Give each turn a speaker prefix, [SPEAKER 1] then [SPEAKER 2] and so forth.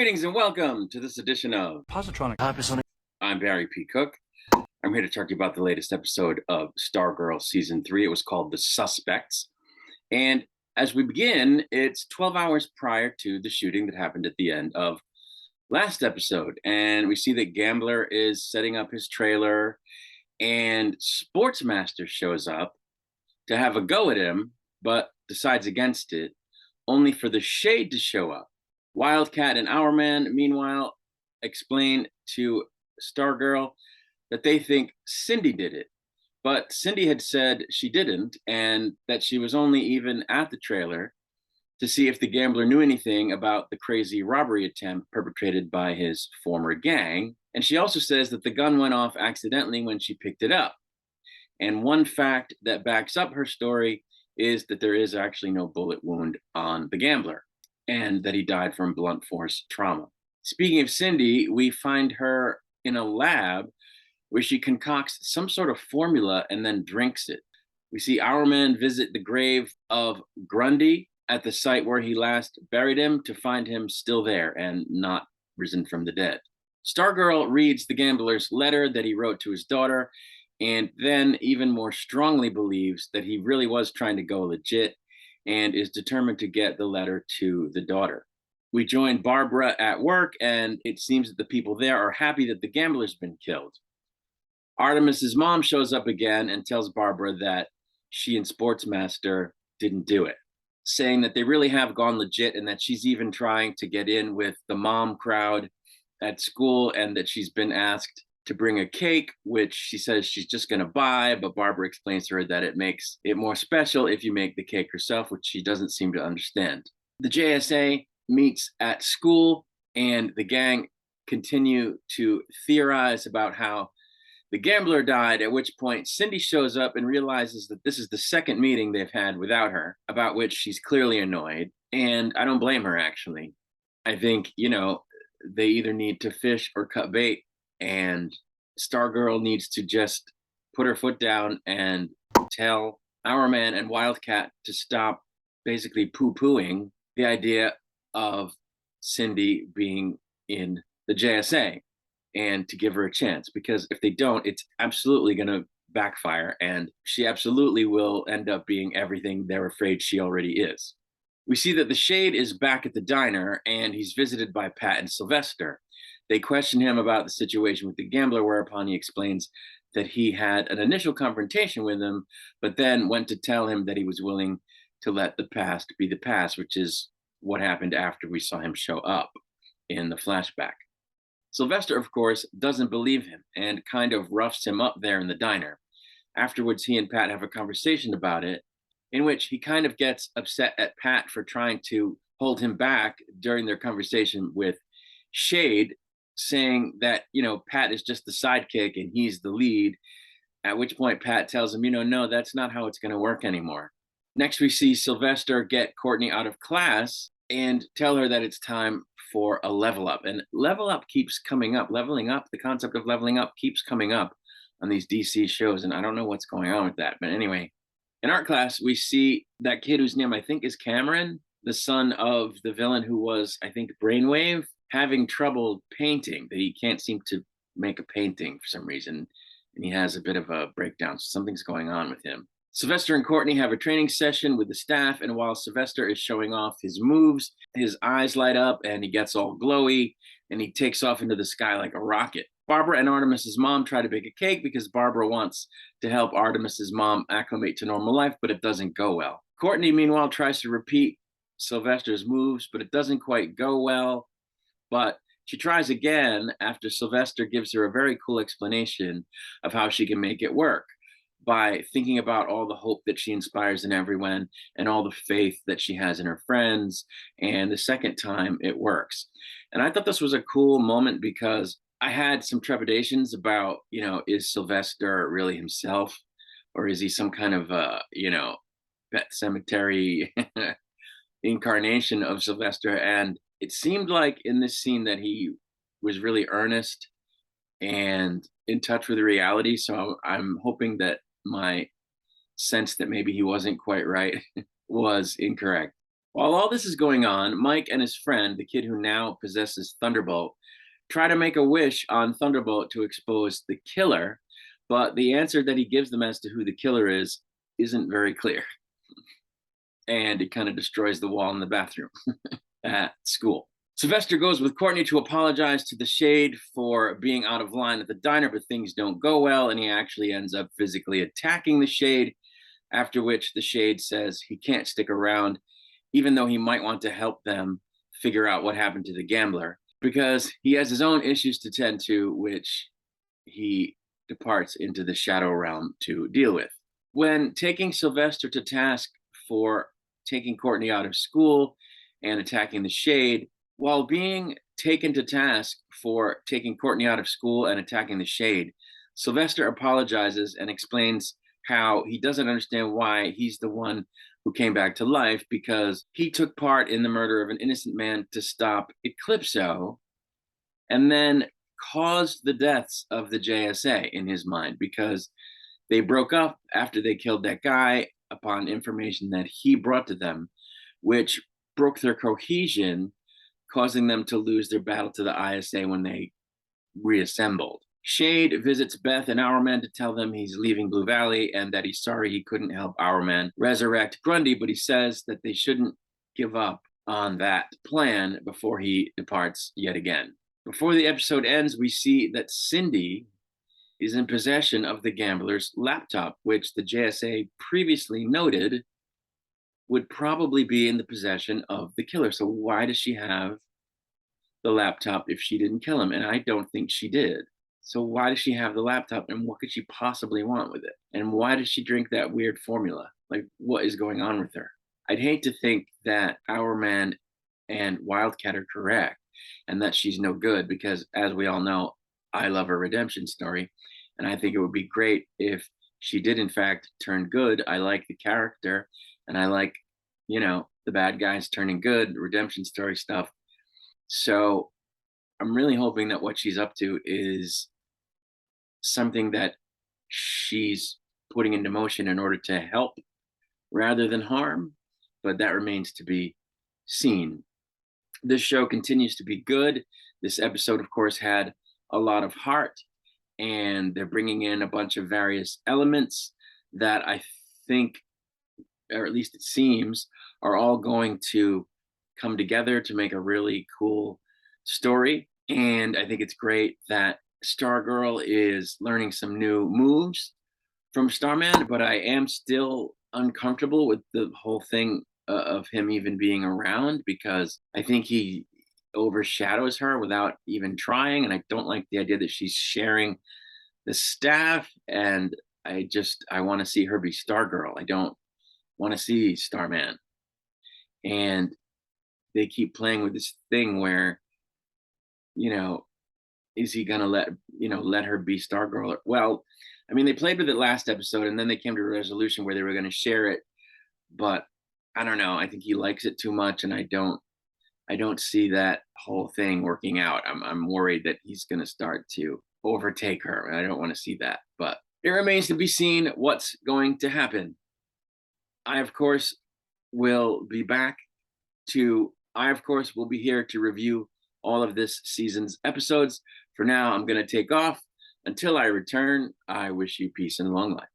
[SPEAKER 1] Greetings and welcome to this edition of
[SPEAKER 2] Positronic.
[SPEAKER 1] I'm Barry P. Cook. I'm here to talk to you about the latest episode of Stargirl Season 3. It was called The Suspects. And as we begin, it's 12 hours prior to the shooting that happened at the end of last episode. And we see that Gambler is setting up his trailer, and SPORTSMASTER shows up to have a go at him, but decides against it, only for the Shade to show up. WILDKAT and Hourman, meanwhile, explain to Stargirl that they think Cindy did it. But Cindy had said she didn't, and that she was only even at the trailer to see if the Gambler knew anything about the crazy robbery attempt perpetrated by his former gang. And she also says that the gun went off accidentally when she picked it up. And one fact that backs up her story is that there is actually no bullet wound on the Gambler, and that he died from blunt force trauma. Speaking of Cindy, we find her in a lab where she concocts some sort of formula and then drinks it. We see Hourman visit the grave of Grundy at the site where he last buried him to find him still there and not risen from the dead. Stargirl reads the Gambler's letter that he wrote to his daughter, and then even more strongly believes that he really was trying to go legit and is determined to get the letter to the daughter. We join Barbara at work, and it seems that the people there are happy that the Gambler's been killed. Artemis's mom shows up again and tells Barbara that she and SPORTSMASTER didn't do it, saying that they really have gone legit and that she's even trying to get in with the mom crowd at school, and that she's been asked to bring a cake, which she says she's just going to buy, but Barbara explains to her that it makes it more special if you make the cake yourself, which she doesn't seem to understand. The JSA meets at school, and the gang continue to theorize about how the Gambler died, at which point Cindy shows up and realizes that this is the second meeting they've had without her, about which she's clearly annoyed, and I don't blame her, actually. I think, they either need to fish or cut bait, and Stargirl needs to just put her foot down and tell Hourman and WILDKAT to stop basically poo-pooing the idea of Cindy being in the JSA, and to give her a chance, because if they don't, it's absolutely going to backfire, and she absolutely will end up being everything they're afraid she already is. We see that the Shade is back at the diner, and he's visited by Pat and Sylvester. They question him about the situation with the Gambler, whereupon he explains that he had an initial confrontation with him, but then went to tell him that he was willing to let the past be the past, which is what happened after we saw him show up in the flashback. Sylvester, of course, doesn't believe him and kind of roughs him up there in the diner. Afterwards, he and Pat have a conversation about it, in which he kind of gets upset at Pat for trying to hold him back during their conversation with Shade, saying that, Pat is just the sidekick and he's the lead, at which point Pat tells him, no, that's not how it's going to work anymore. Next, we see Sylvester get Courtney out of class and tell her that it's time for a level up. And level up keeps coming up. Leveling up, the concept of leveling up keeps coming up on these DC shows, and I don't know what's going on with that. But anyway, in art class, we see that kid whose name I think is Cameron, the son of the villain who was, I think, Brainwave, having trouble painting, that he can't seem to make a painting for some reason, and he has a bit of a breakdown, so something's going on with him. Sylvester and Courtney have a training session with the staff, and while Sylvester is showing off his moves, his eyes light up and he gets all glowy, and he takes off into the sky like a rocket. Barbara and Artemis's mom try to bake a cake because Barbara wants to help Artemis's mom acclimate to normal life, but it doesn't go well. Courtney, meanwhile, tries to repeat Sylvester's moves, but it doesn't quite go well. But she tries again after Sylvester gives her a very cool explanation of how she can make it work, by thinking about all the hope that she inspires in everyone and all the faith that she has in her friends. And the second time it works. And I thought this was a cool moment because I had some trepidations about, is Sylvester really himself, or is he some kind of, Pet Cemetery incarnation of Sylvester? And it seemed like in this scene that he was really earnest and in touch with reality. So I'm hoping that my sense that maybe he wasn't quite right was incorrect. While all this is going on, Mike and his friend, the kid who now possesses Thunderbolt, try to make a wish on Thunderbolt to expose the killer, but the answer that he gives them as to who the killer is isn't very clear. And it kind of destroys the wall in the bathroom at school. Sylvester goes with Courtney to apologize to the Shade for being out of line at the diner, but things don't go well, and he actually ends up physically attacking the Shade, after which the Shade says he can't stick around, even though he might want to help them figure out what happened to the gambler, because he has his own issues to tend to, which he departs into the Shadow Realm to deal with. When taking Sylvester to task for taking Courtney out of school and attacking the Shade, while being taken to task for taking Courtney out of school and attacking the Shade, Sylvester apologizes and explains how he doesn't understand why he's the one who came back to life, because he took part in the murder of an innocent man to stop Eclipso, and then caused the deaths of the JSA in his mind, because they broke up after they killed that guy upon information that he brought to them, which broke their cohesion, causing them to lose their battle to the ISA when they reassembled. Shade visits Beth and Hourman to tell them he's leaving Blue Valley and that he's sorry he couldn't help Hourman resurrect Grundy, but he says that they shouldn't give up on that plan before he departs yet again. Before the episode ends, we see that Cindy is in possession of the gambler's laptop, which the JSA previously noted would probably be in the possession of the killer. So why does she have the laptop if she didn't kill him? And I don't think she did. So why does she have the laptop, and what could she possibly want with it? And why does she drink that weird formula? Like, what is going on with her? I'd hate to think that Hourman and WILDKAT are correct and that she's no good, because as we all know, I love her redemption story. And I think it would be great if she did in fact turn good. I like the character, and I like, the bad guys turning good, redemption story stuff. So I'm really hoping that what she's up to is something that she's putting into motion in order to help rather than harm, but that remains to be seen. This show continues to be good. This episode, of course, had a lot of heart, and they're bringing in a bunch of various elements that I think, or at least it seems, are all going to come together to make a really cool story. And I think it's great that Stargirl is learning some new moves from Starman, but I am still uncomfortable with the whole thing of him even being around, because I think he overshadows her without even trying. And I don't like the idea that she's sharing the staff. And I want to see her be Stargirl. I don't want to see Starman. And they keep playing with this thing where, is he gonna let her be Stargirl? Well, I mean, they played with it last episode, and then they came to a resolution where they were going to share it. But I don't know. I think he likes it too much, and I don't see that whole thing working out. I'm worried that he's going to start to overtake her, and I don't want to see that. But it remains to be seen what's going to happen. I, of course, will be here to review all of this season's episodes. For now, I'm going to take off. Until I return, I wish you peace and long life.